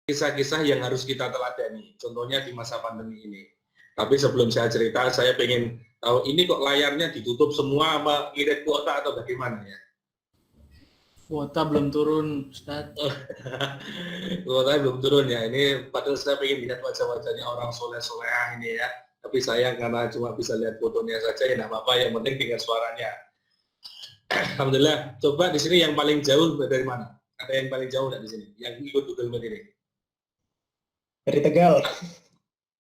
kisah-kisah yang harus kita teladani, contohnya di masa pandemi ini. Tapi sebelum saya cerita, saya pengen tahu ini kok layarnya ditutup semua apa irit kuota atau bagaimana ya? Kuota belum turun, Ustaz. Kuota belum turun ya. Ini padahal saya pengen lihat wajah-wajahnya orang soleh-solehah ini ya. Tapi sayang karena cuma bisa lihat fotonya saja ya, nggak apa-apa. Yang penting dengar suaranya. Alhamdulillah. Coba di sini yang paling jauh dari mana? Ada yang paling jauh nggak di sini? Yang ikut Google Meet ini? Dari Tegal.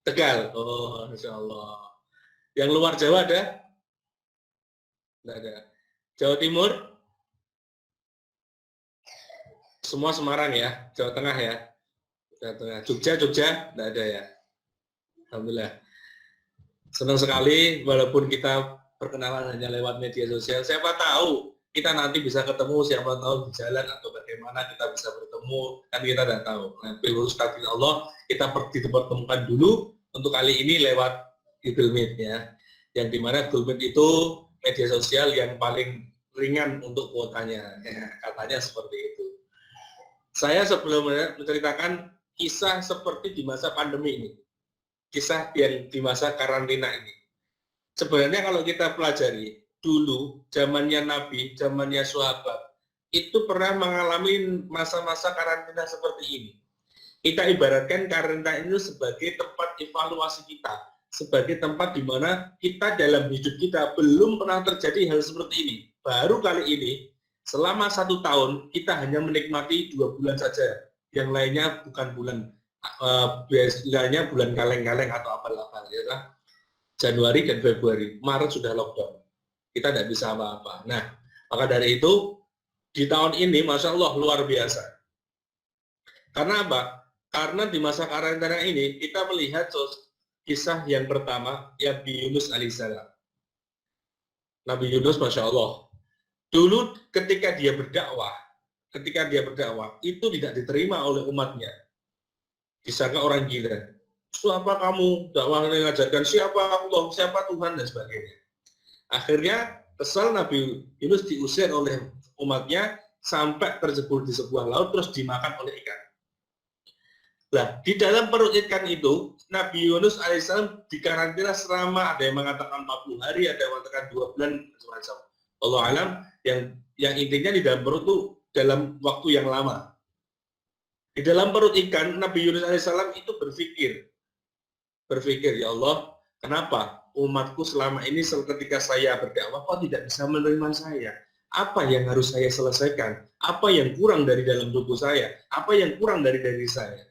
Tegal. Oh, Insya Allah. Yang luar Jawa ada? Nggak ada. Jawa Timur? Semua Semarang ya? Jawa Tengah ya? Jawa Tengah. Jogja? Nggak ada ya? Alhamdulillah. Senang sekali, walaupun kita perkenalan hanya lewat media sosial. Siapa tahu kita nanti bisa ketemu, siapa tahu di jalan atau bagaimana kita bisa bertemu, kan kita tidak tahu. Nah, pilus takdir Allah, kita dipertemukan dulu untuk kali ini lewat Google Meet ya. Yang dimana Google Meet itu media sosial yang paling ringan untuk kuotanya, ya, katanya seperti itu. Saya sebelum menceritakan kisah seperti di masa pandemi ini, kisah yang di masa karantina ini. Sebenarnya kalau kita pelajari, dulu zamannya Nabi, zamannya sahabat, itu pernah mengalami masa-masa karantina seperti ini. Kita ibaratkan karantina itu sebagai tempat evaluasi kita, sebagai tempat di mana kita dalam hidup kita belum pernah terjadi hal seperti ini. Baru kali ini, selama 1 tahun, kita hanya menikmati 2 bulan saja. Yang lainnya bukan bulan, biasanya bulan kaleng-kaleng atau apa-apa. Ya, Januari dan Februari, Maret sudah lockdown. Kita tidak bisa apa-apa. Nah, maka dari itu, di tahun ini, Masya Allah, luar biasa. Karena apa? Karena di masa karantina ini, kita melihat kisah yang pertama, Nabi Yunus alaihissalam. Nabi Yunus, Masya Allah. Dulu ketika dia berdakwah, itu tidak diterima oleh umatnya. Disangka orang gila. Siapa kamu dakwah mengajarkan siapa Allah, siapa Tuhan dan sebagainya. Akhirnya kesal Nabi Yunus diusir oleh umatnya sampai terjebur di sebuah laut terus dimakan oleh ikan. Nah, di dalam perut ikan itu Nabi Yunus alaihissalam dikarantina selama ada yang mengatakan 40 hari, ada yang mengatakan 2 bulan macam-macam. Allah alam yang intinya di dalam perut itu dalam waktu yang lama. Di dalam perut ikan Nabi Yunus alaihissalam itu berpikir, ya Allah, kenapa umatku selama ini ketika saya berdakwah kok tidak bisa menerima saya? Apa yang harus saya selesaikan? Apa yang kurang dari dalam tubuh saya? Apa yang kurang dari diri saya?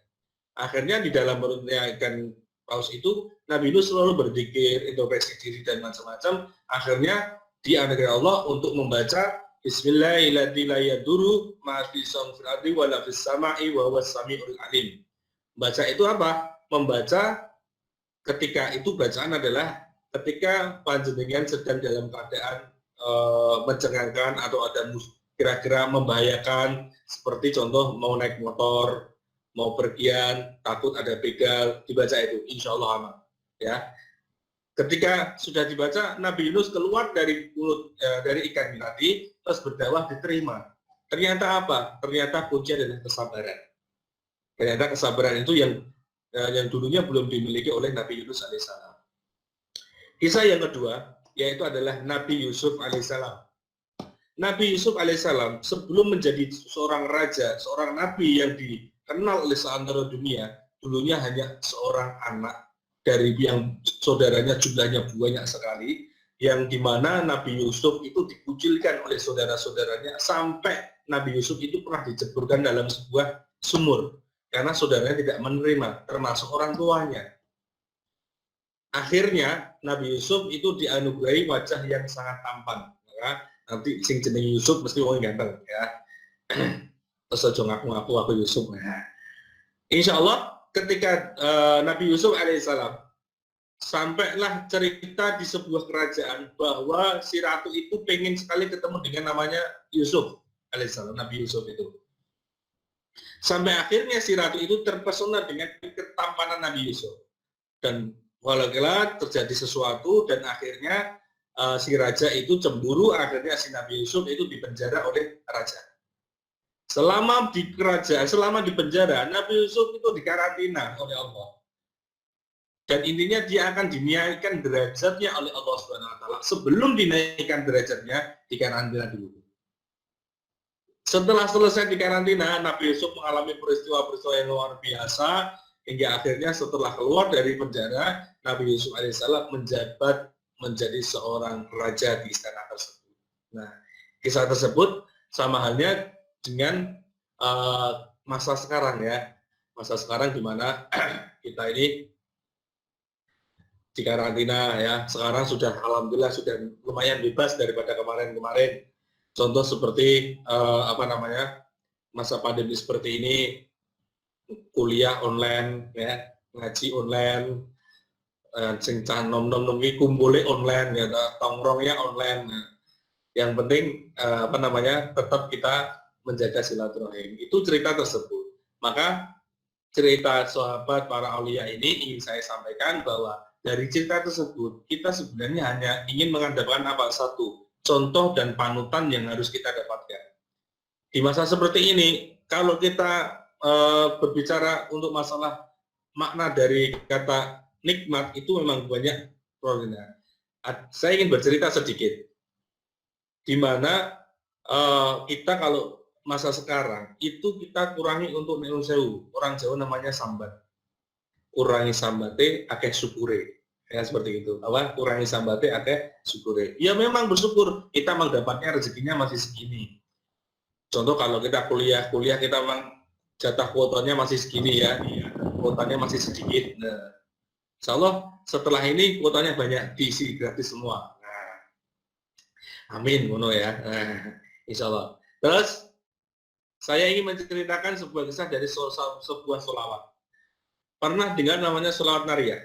Akhirnya di dalam perutnya ikan paus itu, Nabi Yunus selalu berzikir, introspeksi diri dan macam-macam. Akhirnya dianugerahi Allah untuk membaca Bismillahirrahmanirrahim. Baca itu apa? Membaca ketika itu bacaan adalah ketika panjenengan sedang dalam keadaan mencengangkan atau ada kira-kira membahayakan, seperti contoh mau naik motor, mau pergian, takut ada begal, dibaca itu, insya Allah aman. Ya, ketika sudah dibaca, Nabi Yunus keluar dari mulut dari ikan tadi, terus berdakwah diterima. Ternyata apa? Ternyata kunci adalah kesabaran. Ternyata kesabaran itu yang dulunya belum dimiliki oleh Nabi Yunus alaihissalam. Kisah yang kedua yaitu adalah Nabi Yusuf alaihissalam. Nabi Yusuf alaihissalam sebelum menjadi seorang raja, seorang nabi yang dikenal oleh seantero dunia, dulunya hanya seorang anak dari yang saudaranya jumlahnya banyak sekali, yang dimana Nabi Yusuf itu dikucilkan oleh saudara-saudaranya sampai Nabi Yusuf itu pernah diceburkan dalam sebuah sumur karena saudaranya tidak menerima, termasuk orang tuanya. Akhirnya Nabi Yusuf itu dianugerahi wajah yang sangat tampan. Ya. Nanti sing jeneng Yusuf mesti orang ganteng ya. Terus aja ngaku-ngaku aku Yusuf. Nah, insya Allah ketika Nabi Yusuf alaihissalam sampailah cerita di sebuah kerajaan bahwa si ratu itu pengen sekali ketemu dengan namanya Yusuf alaihissalam, Nabi Yusuf itu. Sampai akhirnya si ratu itu terpesona dengan ketampanan Nabi Yusuf. Dan walau terjadi sesuatu dan akhirnya si raja itu cemburu, akhirnya si Nabi Yusuf itu dipenjara oleh raja. Selama di kerajaan, selama di penjara, Nabi Yusuf itu dikarantina oleh Allah. Dan intinya dia akan dinaikkan derajatnya oleh Allah Subhanahu wa taala. Sebelum dinaikkan derajatnya, dikarantina dulu. Setelah selesai dikarantina, Nabi Yusuf mengalami peristiwa-peristiwa yang luar biasa hingga akhirnya setelah keluar dari penjara, Nabi Yusuf alaihissalam menjabat menjadi seorang raja di istana tersebut. Nah, kisah tersebut sama halnya dengan masa sekarang ya. Masa sekarang di mana kita ini di karantina ya. Sekarang sudah alhamdulillah sudah lumayan bebas daripada kemarin-kemarin. Contoh seperti masa pandemi seperti ini, kuliah online ya, ngaji online, sing cah nom-nom iki kumpule online ya, tongkrongnya online. Nah, yang penting tetap kita menjaga silaturahim. Itu cerita tersebut. Maka cerita sahabat para aulia ini ingin saya sampaikan bahwa dari cerita tersebut kita sebenarnya hanya ingin mengandalkan satu contoh dan panutan yang harus kita dapatkan. Di masa seperti ini, kalau kita berbicara untuk masalah makna dari kata nikmat itu memang banyak problemnya. Saya ingin bercerita sedikit, di mana kita kalau masa sekarang itu kita kurangi untuk neun sewu. Orang Jawa namanya sambat. Kurangi sambate akeh syukure. Ya seperti itu. Kurangi sambate akeh syukure. Ya memang bersyukur kita mendapatnya rezekinya masih segini. Contoh kalau kita kuliah kita memang jatah kuotanya masih segini ya. Kuotanya masih sedikit. Nah, insya Allah setelah ini kuotanya banyak diisi gratis semua. Nah, amin ngono ya. Nah, insya Allah. Terus saya ingin menceritakan sebuah kisah dari sebuah sholawat. Pernah dengar namanya sholawat nariyah?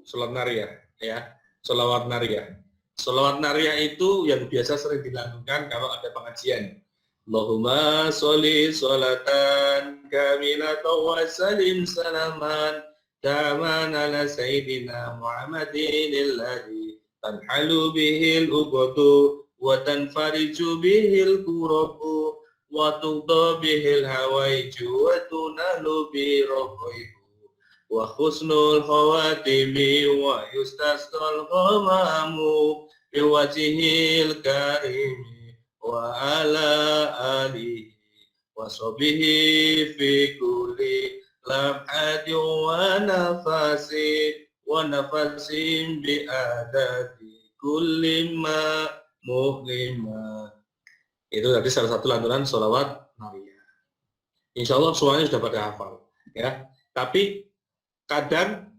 Sholawat nariyah, ya. Sholawat nariyah. Sholawat nariyah itu yang biasa sering dilakukan kalau ada pengajian. Allahumma sholli sholatan kamilatan wa salim salaman daman ala sayyidina Muhammadin alladhi tanhalu bihil uqadu wa tanfariju bihil kurabu wa tuqda bihil hawaiju wa tunalu birahaibu wa husnul khawatimi wa yustasqal ghamamu biwajhil karimi wa ala alihi wa sahbihi fi kulli lamhati wa nafasin bi adati kulli ma muhlima. Itu tadi salah satu lantunan sholawat nariyah. Insya Allah semuanya sudah pada hafal ya. Tapi kadang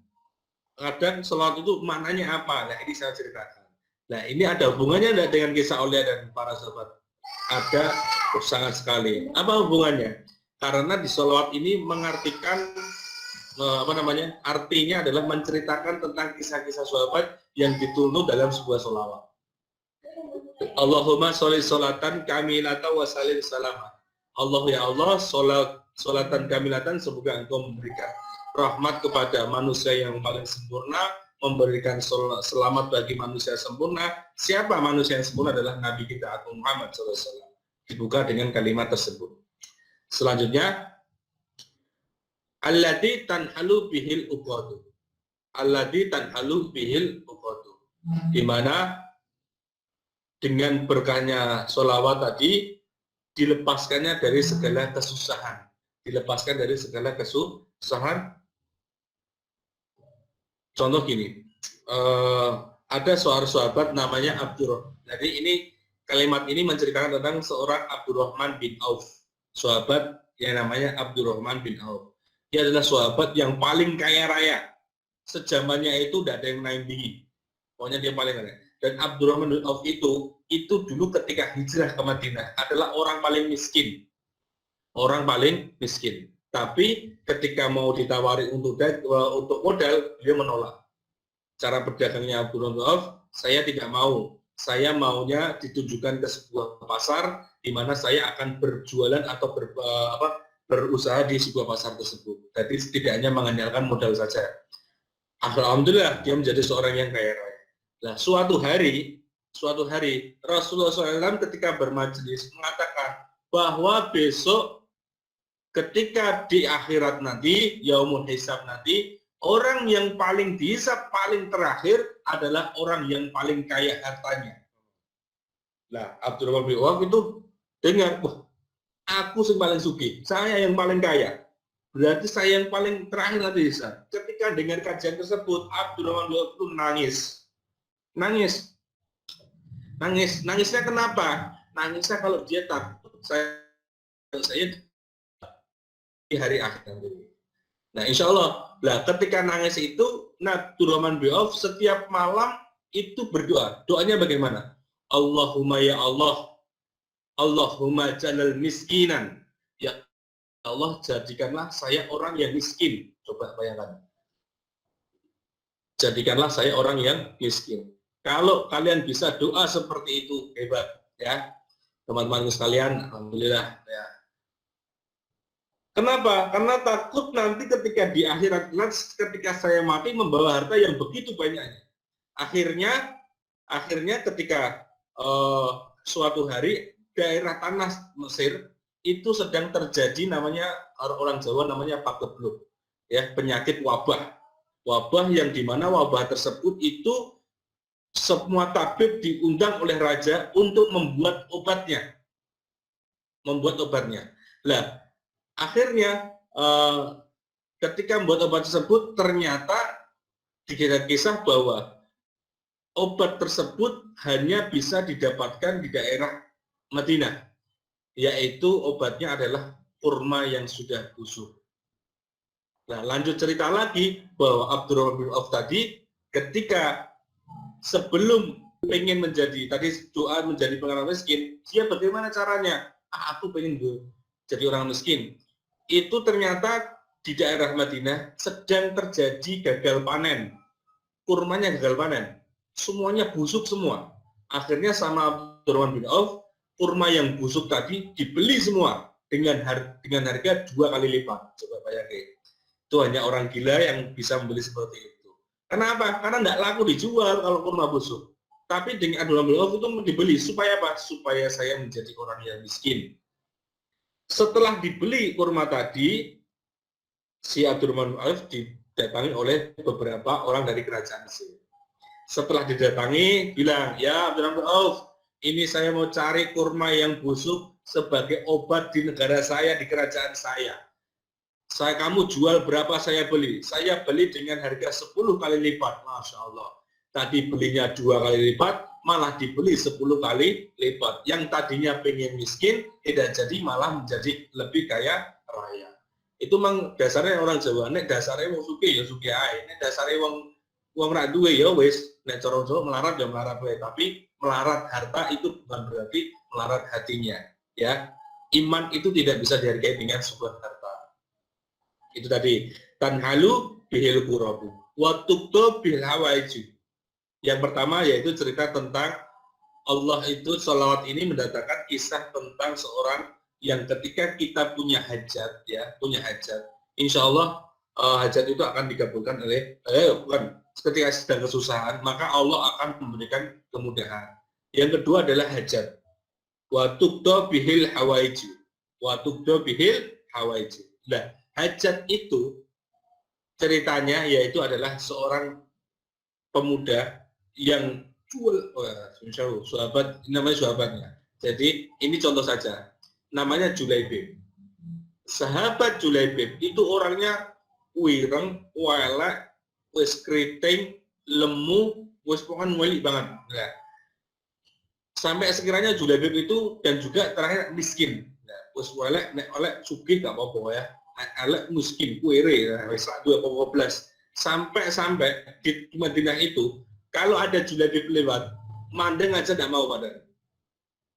sholawat itu maknanya apa? Nah ini saya ceritakan. Nah ini ada hubungannya enggak dengan kisah Aulia dan para sahabat? Ada, sangat sekali. Apa hubungannya? Karena di sholawat ini mengartikan artinya adalah menceritakan tentang kisah-kisah sahabat yang dituntut dalam sebuah sholawat. Allahumma sholli sholatan kamilatan wa salim salaman. Allah ya Allah, sholatan kamilatan, semoga engkau memberikan rahmat kepada manusia yang paling sempurna, memberikan selamat bagi manusia sempurna. Siapa manusia yang sempurna? Adalah Nabi kita Agung Muhammad SAW. Dibuka dengan kalimat tersebut. Selanjutnya, alladzi tanhalu bihil uqadu. Alladzi tanhalu bihil uqadu. Di mana dengan berkahnya sholawat tadi dilepaskannya dari segala kesusahan. Dilepaskan dari segala kesusahan. Contoh gini, ada seorang sahabat namanya Abdurrahman. Jadi ini kalimat ini menceritakan tentang seorang Abdurrahman bin Auf. Sahabat yang namanya Abdurrahman bin Auf. Dia adalah sahabat yang paling kaya raya. Sejamannya itu tidak ada yang naik. Pokoknya dia paling kaya. Dan Abdurrahman bin Auf itu dulu ketika hijrah ke Madinah adalah orang paling miskin. Orang paling miskin. Tapi ketika mau ditawari untuk modal, dia menolak. Cara berdagangnya Abdurrahman bin Auf, saya tidak mau. Saya maunya ditujukan ke sebuah pasar di mana saya akan berjualan atau berusaha di sebuah pasar tersebut. Jadi tidak hanya mengandalkan modal saja. Alhamdulillah dia menjadi seorang yang kaya raya. Nah, suatu hari Rasulullah SAW ketika bermajelis mengatakan, bahwa besok ketika di akhirat nanti, yaumul hisab nanti, orang yang paling dihisab paling terakhir adalah orang yang paling kaya hartanya. Nah, Abdurrahman bin Auf itu dengar, wah, aku yang paling sugih, saya yang paling kaya. Berarti saya yang paling terakhir nanti hisab. Ketika dengar kajian tersebut, Abdurrahman bin Auf itu nangis. Nangisnya kenapa? Nangisnya kalau dia takut saya di hari akhir nanti. Nah, insya Allah, ketika nangis itu, Abdurrahman bin Auf setiap malam itu berdoa. Doanya bagaimana? Allahumma ya Allah, Allahumma jalal miskinan. Ya Allah, jadikanlah saya orang yang miskin. Coba bayangkan. Jadikanlah saya orang yang miskin. Kalau kalian bisa doa seperti itu, hebat ya. Teman-teman sekalian, alhamdulillah ya. Kenapa? Karena takut nanti ketika di akhirat, ketika saya mati membawa harta yang begitu banyaknya. Akhirnya ketika suatu hari daerah tanah Mesir itu sedang terjadi namanya orang Jawa namanya pagebluk, ya, penyakit wabah yang dimana wabah tersebut itu semua tabib diundang oleh raja untuk membuat obatnya. Lah, akhirnya ketika membuat obat tersebut ternyata dikisah bahwa obat tersebut hanya bisa didapatkan di daerah Madinah, yaitu obatnya adalah kurma yang sudah busuk. Nah, lanjut cerita lagi bahwa Abdurrahman bin Auf tadi ketika sebelum pengen menjadi tadi doa menjadi orang miskin, dia bagaimana caranya? Aku pengen jadi orang miskin. Itu ternyata di daerah Madinah sedang terjadi gagal panen. Kurmanya gagal panen. Semuanya busuk semua. Akhirnya sama Abdurrahman bin Auf, kurma yang busuk tadi dibeli semua dengan harga 2 kali lipat. Coba bayangin. Itu hanya orang gila yang bisa membeli seperti itu. Kenapa? Karena nggak laku dijual kalau kurma busuk. Tapi dengan Abdurrahman bin Auf itu dibeli. Supaya apa? Supaya saya menjadi orang yang miskin. Setelah dibeli kurma tadi, si Abdurrahman bin Auf didatangi oleh beberapa orang dari kerajaan Mesir. Setelah didatangi, bilang, ya Abdurrahman bin Auf, ini saya mau cari kurma yang busuk sebagai obat di negara saya, di kerajaan saya. Kamu jual berapa saya beli? Saya beli dengan harga 10 kali lipat. Masya Allah. Tadi belinya 2 kali lipat, malah dibeli 10 kali lipat. Yang tadinya pengen miskin, tidak jadi malah menjadi lebih kaya raya. Itu memang dasarnya orang Jawa, nek dasarnya wong sugih ya sugih ae, nek dasarnya wong rak duwe ya wis, nek cara Jawa melarat ya melarat wae, tapi melarat harta itu bukan berarti melarat hatinya, ya. Iman itu tidak bisa dihargai dengan sebuah harta. Itu tadi, tanhalu bihil qurabu wa tuqtu bil hawaiju. Yang pertama yaitu cerita tentang Allah itu sholawat ini mendatangkan kisah tentang seorang yang ketika kita punya hajat, ya, insya Allah hajat itu akan dikabulkan oleh, ketika sedang kesusahan, maka Allah akan memberikan kemudahan. Yang kedua adalah hajat. Wa tuqda bihil hawaiju. Nah, hajat itu ceritanya yaitu adalah seorang pemuda yang sahabatnya. Jadi ini contoh saja. Namanya Julaibib. Sahabat Julaibib itu orangnya wireng, welek, wis keriting, lemu, wis pokoknya muali banget. Nah, sampai sekiranya Julaibib itu dan juga terakhir miskin. Nah, wis welek, nek oleh sugih gak apa-apa ya. Elek miskin, kuere, wis 2,12. Sampai di Madinah itu kalau ada Julaibib lewat, mandeng aja tidak mau pada.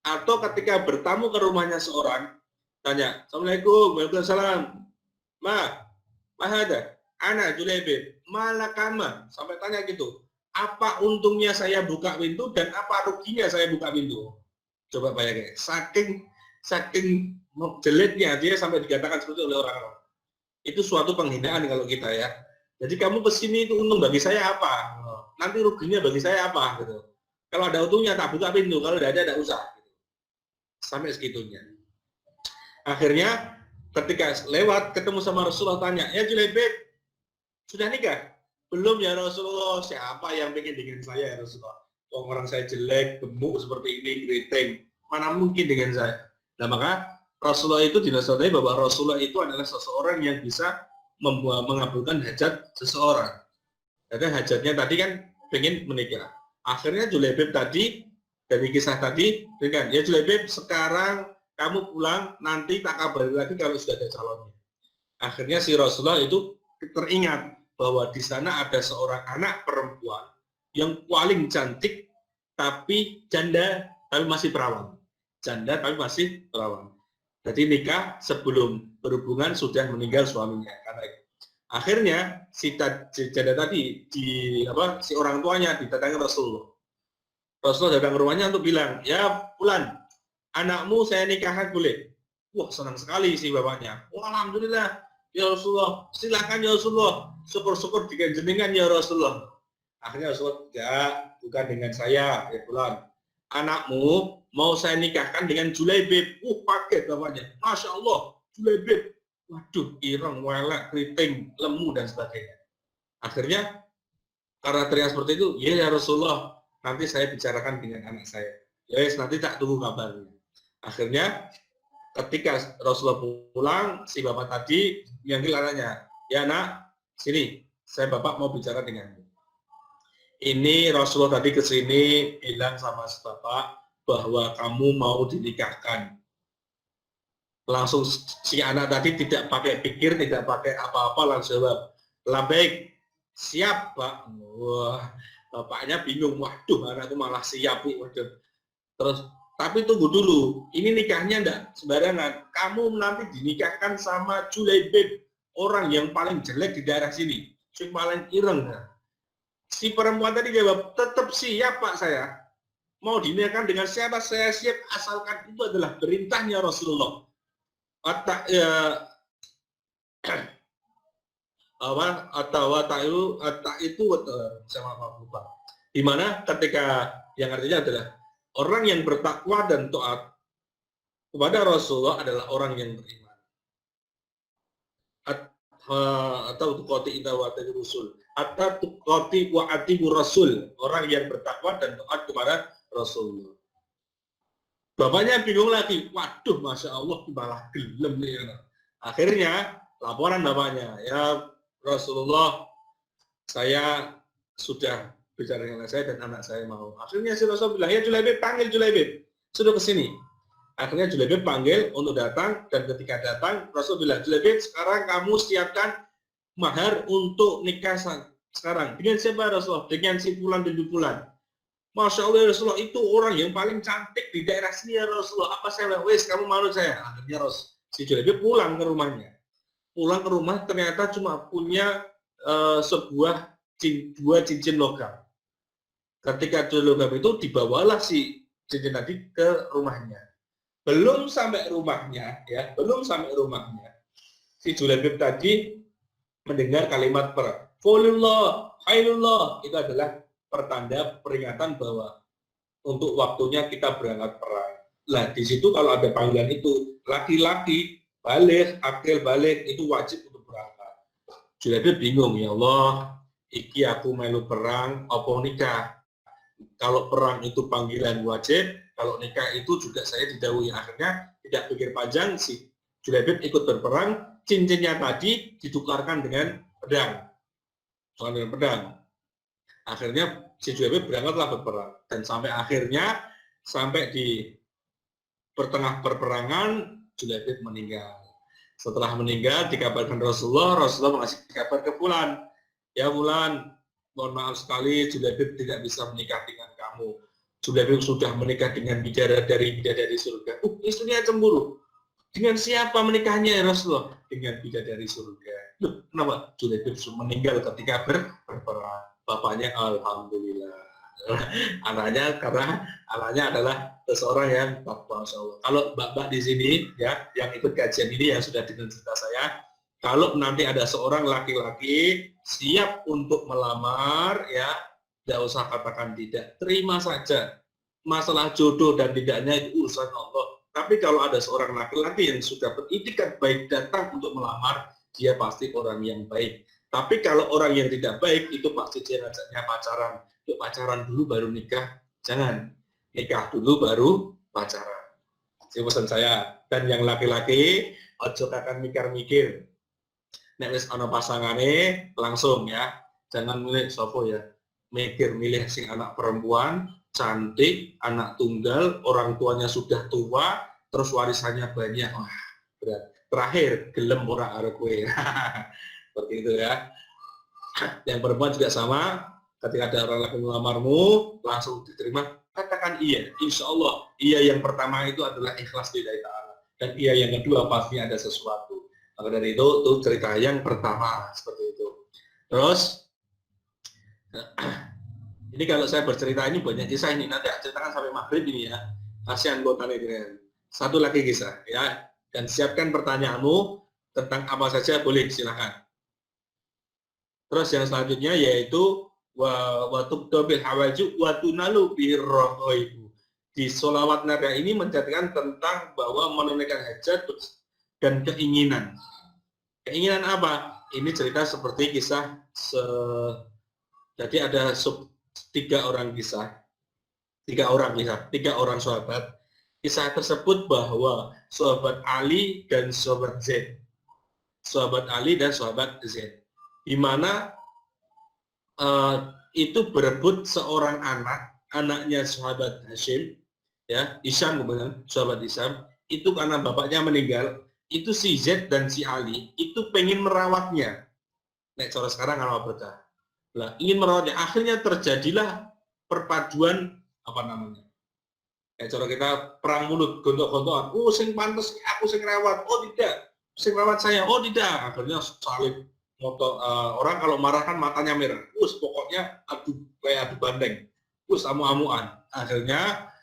Atau ketika bertamu ke rumahnya seorang, tanya, Assalamualaikum, waalaikumsalam, ada, anak Julaibib, malakama, sampai tanya gitu, apa untungnya saya buka pintu dan apa ruginya saya buka pintu? Coba bayangin, saking jeleknya dia sampai dikatakan seperti oleh orang-orang. Itu suatu penghinaan kalau kita ya. Jadi kamu kesini itu untung bagi saya apa? Nanti ruginya bagi saya apa? Gitu. Kalau ada untungnya tak buka pintu, kalau tidak ada usah. Gitu. Sampai segitunya. Akhirnya ketika lewat ketemu sama Rasulullah tanya, ya Julaibib, sudah nikah? Belum ya Rasulullah. Siapa yang pengen dengan saya ya Rasulullah? Orang saya jelek, gemuk seperti ini, keriting. Mana mungkin dengan saya? Nah maka Rasulullah itu dinasihati bahwa Rasulullah itu adalah seseorang yang bisa mengabulkan hajat seseorang. Jadi hajatnya tadi kan pengen menikah. Akhirnya Julaibib tadi, dari kisah tadi, dengan ya Julaibib sekarang kamu pulang, nanti tak kabari lagi kalau sudah ada calonnya. Akhirnya si Rasulullah itu teringat bahwa di sana ada seorang anak perempuan yang paling cantik, tapi janda, tapi masih perawan. Janda, tapi masih perawan. Jadi nikah sebelum berhubungan sudah meninggal suaminya. Karena itu. Akhirnya si janda tadi, si orang tuanya didatangi Rasulullah. Rasulullah datang ke rumahnya untuk bilang, ya Fulan, anakmu saya nikahkan boleh? Wah senang sekali si bapaknya. Wah alhamdulillah ya Rasulullah, silakan ya Rasulullah. Syukur-syukur dengan jenengan ya Rasulullah. Akhirnya Rasulullah, ya bukan dengan saya ya Fulan. Anakmu mau saya nikahkan dengan Julaibib. Pakai bapaknya. Masya Allah, Julaibib. Waduh, ireng, welek, keriting, lemu dan sebagainya. Akhirnya karena teriak seperti itu, ya Rasulullah, nanti saya bicarakan dengan anak saya. Ya nanti tak tunggu kabarnya. Akhirnya ketika Rasulullah pulang, si bapak tadi memanggil anaknya, ya nak, sini, saya bapak mau bicara denganmu. Ini Rasulullah tadi ke sini bilang sama si bapak bahwa kamu mau dinikahkan. Langsung si anak tadi tidak pakai pikir, tidak pakai apa-apa, langsung jawab, labbaik, siap pak. Wah, bapaknya bingung, waduh anakku malah siap. Waduh. Terus tapi tunggu dulu, ini nikahnya enggak sembarangan. Kamu nanti dinikahkan sama Julaibib, orang yang paling jelek di daerah sini, yang paling ireng. Si perempuan tadi jawab, tetap siap pak saya. Mau dinikahkan dengan siapa saya siap, asalkan itu adalah perintahnya Rasulullah. Di mana ketika yang artinya adalah orang yang bertakwa dan taat kepada Rasulullah adalah orang yang beriman. Atau tuqati wa atiqur rasul. Atau tuqati wa atiqur rasul. Orang yang bertakwa dan taat kepada Rasulullah. Bapaknya bingung lagi. Waduh, Masya Allah, malah gelem nih. Akhirnya laporan bapaknya, ya Rasulullah, saya sudah bicara dengan saya dan anak saya mau. Akhirnya si Rasul bilang, ya Julaibib, panggil Julaibib, sudah ke sini. Akhirnya Julaibib panggil untuk datang, dan ketika datang, Rasul bilang, Julaibib, sekarang kamu siapkan mahar untuk nikah sekarang. Dengan siapa Rasulullah? Dengan si Fulan dan Fulan. Masya Allah Rasulullah, itu orang yang paling cantik di daerah sini ya Rasulullah. Apa saya bilang, wes kamu malu saya. Akhirnya si Julaibib pulang ke rumahnya. Pulang ke rumah ternyata cuma punya dua cincin logam. Ketika logam itu dibawalah si cincin tadi ke rumahnya. Belum sampai rumahnya, si Julaibib tadi mendengar kalimat Folullah, Hailullah, itu adalah pertanda peringatan bahwa untuk waktunya kita berangkat perang. Nah, di situ kalau ada panggilan itu, laki-laki balik, akil balik, itu wajib untuk berangkat. Julaibib bingung, ya Allah, iki aku melu perang, apa nikah? Kalau perang itu panggilan wajib, kalau nikah itu juga saya didhawuhi. Akhirnya tidak pikir panjang, si Julaibib ikut berperang, cincinnya tadi ditukarkan dengan pedang. Dengan pedang. Akhirnya si Julaibib berangkatlah berperang. Dan sampai di pertengah perperangan, Julaibib meninggal. Setelah meninggal, dikabarkan Rasulullah mengasih kabar ke Fulan. Ya Fulan, mohon maaf sekali, Julaibib tidak bisa menikah dengan kamu. Julaibib sudah menikah dengan bidadari surga. Istrinya cemburu. Dengan siapa menikahnya ya Rasulullah? Dengan bidadari surga. Loh, kenapa? Julaibib meninggal ketika berperang. Bapaknya alhamdulillah. Anaknya adalah seseorang yang Masya Allah. Kalau mbak-mbak di sini ya yang ikut kajian ini yang sudah dengar cerita saya, kalau nanti ada seorang laki-laki siap untuk melamar ya, tidak usah katakan tidak, terima saja. Masalah jodoh dan tidaknya itu urusan Allah. Tapi kalau ada seorang laki-laki yang sudah beritikat baik datang untuk melamar, dia pasti orang yang baik. Tapi kalau orang yang tidak baik, itu pasti dia ngajaknya pacaran. Yuk pacaran dulu baru nikah. Jangan. Nikah dulu baru pacaran. Itu pesan saya. Dan yang laki-laki, ojo akan mikir-mikir. Nek wis ana pasangane langsung ya. Jangan milih sopo ya. Mikir milih sing anak perempuan, cantik, anak tunggal, orang tuanya sudah tua, terus warisannya banyak. Wah, berat. Terakhir, gelem ora karo kowe. Seperti itu ya. Yang perempuan juga sama, ketika ada orang laki melamarmu, langsung diterima, katakan iya. Insya Allah, iya yang pertama itu adalah ikhlas lillahi ta'ala. Dan iya yang kedua pasti ada sesuatu. Maka dari itu cerita yang pertama, seperti itu. Terus, ini kalau saya bercerita ini banyak kisah ini, nanti ceritakan sampai maghrib ini ya. Kasihan buat kalian. Satu lagi kisah ya. Dan siapkan pertanyaanmu tentang apa saja boleh silakan. Terus yang selanjutnya yaitu wa tubdobil hawaju wa tunalu birrohoibu. Di sholawat nada ini menceritakan tentang bahwa menunaikan hajat dan keinginan. Keinginan apa? Ini cerita seperti kisah jadi ada tiga orang sahabat. Kisah tersebut bahwa sahabat Ali dan sahabat Z. Sahabat Ali dan sahabat Z. Di mana itu berebut seorang anaknya sahabat Hashim, ya, Isyam kemudian sahabat Isyam, itu karena bapaknya meninggal, itu si Z dan si Ali itu pengen merawatnya. Nek cara sekarang kalau berkah. Lah, ingin merawatnya, akhirnya terjadilah perpaduan apa namanya? Kayak cara kita perang mulut, gontok-gontokan. Oh, sing pantes aku sing rawat. Oh, tidak. Sing rawat saya. Oh, tidak. Akhirnya saling motor orang kalau marah kan matanya merah. Pokoknya kayak adu bandeng. Amu-amuan. Akhirnya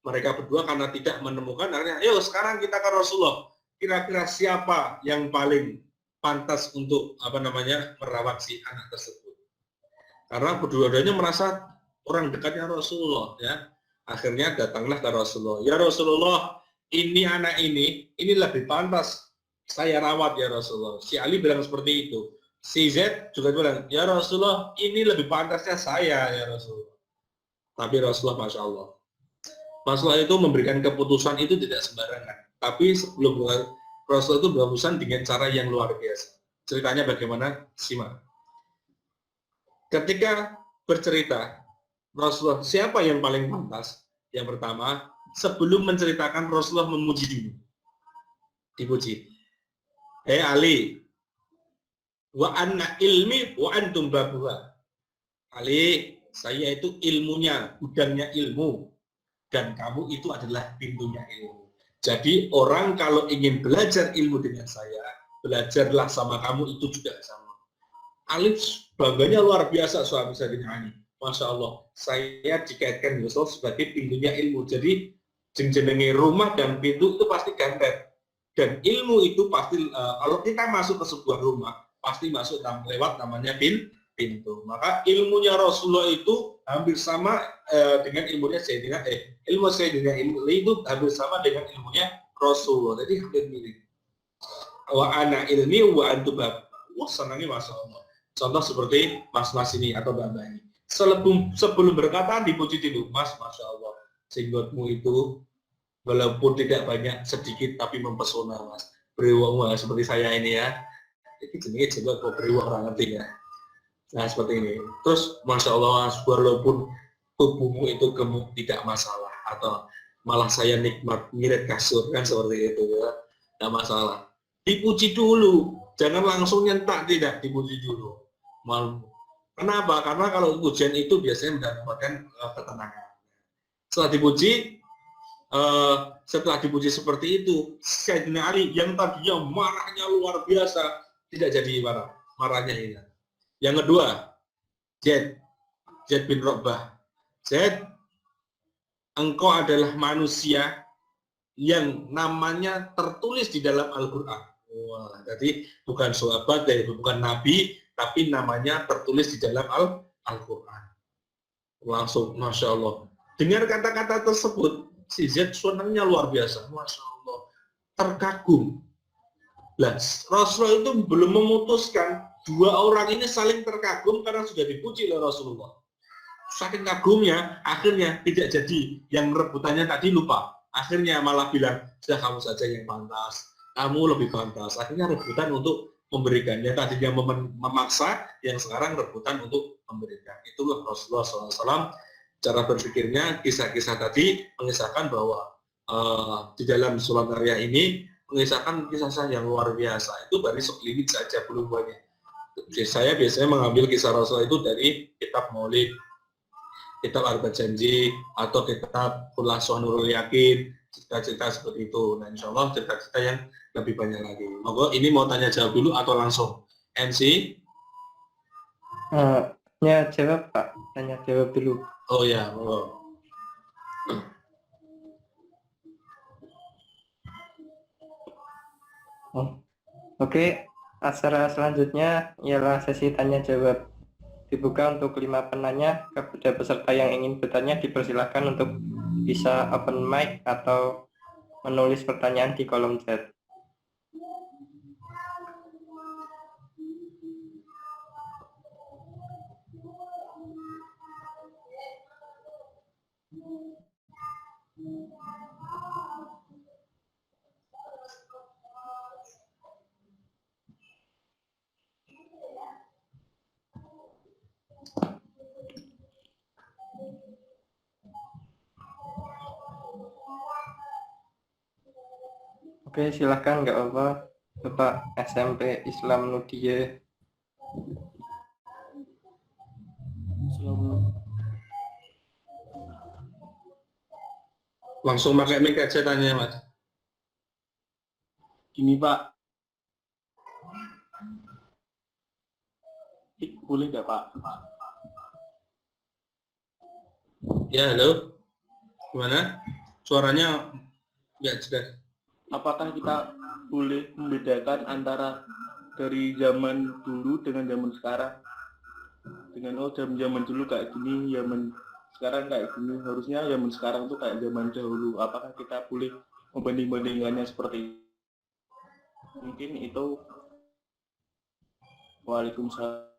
mereka berdua karena tidak menemukan, akhirnya, ayo sekarang kita ke Rasulullah. Kira-kira siapa yang paling pantas untuk apa namanya merawat si anak tersebut? Karena kedua-duanya merasa orang dekatnya Rasulullah, ya. Akhirnya datanglah ke Rasulullah. Ya Rasulullah, ini anak ini lebih pantas saya rawat ya Rasulullah. Si Ali bilang seperti itu. Si Z juga bilang, ya Rasulullah, ini lebih pantasnya saya ya Rasulullah. Tapi Rasulullah, Masya Allah. Rasulullah itu memberikan keputusan itu tidak sembarangan. Tapi sebelum Rasulullah itu berkeputusan dengan cara yang luar biasa. Ceritanya bagaimana? Simak. Ketika bercerita, Rasulullah siapa yang paling pantas? Yang pertama, sebelum menceritakan Rasulullah memuji dulu. Dipuji. Hei Ali, wa anna ilmi wa antum babuha. Ali, saya itu ilmunya, gudangnya ilmu. Dan kamu itu adalah pintunya ilmu. Jadi orang kalau ingin belajar ilmu dengan saya, belajarlah sama kamu itu juga sama. Ali bangganya luar biasa suami Sayyidina Ali. Masya Allah, saya dikaitkan Rasul sebagai pintunya ilmu. Jadi jenenge rumah dan pintu itu pasti gantet. Dan ilmu itu pasti kalau kita masuk ke sebuah rumah pasti masuk lewat namanya pintu. Maka ilmunya Rasulullah itu hampir sama dengan ilmunya Sayyidina ilmu Sayyidina Ali itu hampir sama dengan ilmunya Rasulullah. Jadi hampir mirip. Wa ana ilmi wa antum bab. Wah, senangnya Masya Allah. Contoh seperti mas-mas ini atau mbak-mbak ini. Sebelum berkata dipuji dulu, Mas, Masya Allah. Jenggotmu itu walaupun tidak banyak, sedikit tapi mempesona, Mas. Beriwang seperti saya ini ya. Jadi jenenge jenggot kok beriwang orang ngerti ya. Nah, seperti ini. Terus Masya Allah, Mas, walaupun tubuhmu itu gemuk tidak masalah. Atau malah saya nikmat ngirit kasur, kan seperti itu ya. Tidak masalah. Dipuji dulu. Jangan langsung nyentak, tidak. Dipuji dulu. Malu. Kenapa? Karena kalau pujian itu biasanya mendapatkan ketenangan. Setelah dipuji seperti itu, Sayyidina Ali yang tadinya marahnya luar biasa tidak jadi marah, marahnya hilang. Yang kedua, Z bin Robbah. Z, engkau adalah manusia yang namanya tertulis di dalam Al-Quran. Wah, jadi bukan sahabat, bukan nabi, tapi namanya tertulis di dalam Al-Quran. Langsung, Masya Allah. Dengar kata-kata tersebut, si Z senangnya luar biasa, masya Allah, terkagum. Lah, Rasulullah itu belum memutuskan, dua orang ini saling terkagum karena sudah dipuji oleh Rasulullah. Saking kagumnya, akhirnya tidak jadi. Yang rebutannya tadi lupa. Akhirnya malah bilang, sudah kamu saja yang pantas, kamu lebih pantas. Akhirnya rebutan untuk memberikannya. Tadinya memaksa, yang sekarang rebutan untuk memberikan. Itulah Rasulullah SAW. Cara berpikirnya, kisah-kisah tadi mengisahkan bahwa di dalam Sulam Karya ini mengisahkan kisah yang luar biasa. Itu baru sekelilingit saja, belum banyak. Saya biasanya mengambil kisah Rasulullah itu dari kitab Maulid, kitab Arba Janji, atau kitab Khulasatul Nurul Yakin, cerita-cerita seperti itu. Nah, insya Allah cerita-cerita yang lebih banyak lagi. Monggo, ini mau tanya jawab dulu atau langsung? MC? Ya, jawab Pak. Tanya jawab dulu. Oh ya, monggo. Oke, acara selanjutnya ialah sesi tanya jawab. Dibuka untuk 5 penanya. Kepada peserta yang ingin bertanya dipersilakan untuk bisa open mic atau menulis pertanyaan di kolom chat. Oke, silahkan nggak apa, Bapak SMP Islam Nudie. Langsung pakai mic aja tanya, Mas. Gini Pak, boleh nggak Pak? Ya, halo. Gimana? Suaranya nggak jelas. Apakah kita boleh membedakan antara dari zaman dulu dengan zaman sekarang? Dengan zaman dulu kayak gini, zaman sekarang kayak gini, harusnya zaman sekarang tuh kayak zaman dahulu. Apakah kita boleh membanding-bandingkannya seperti itu? Mungkin itu. Waalaikumsalam.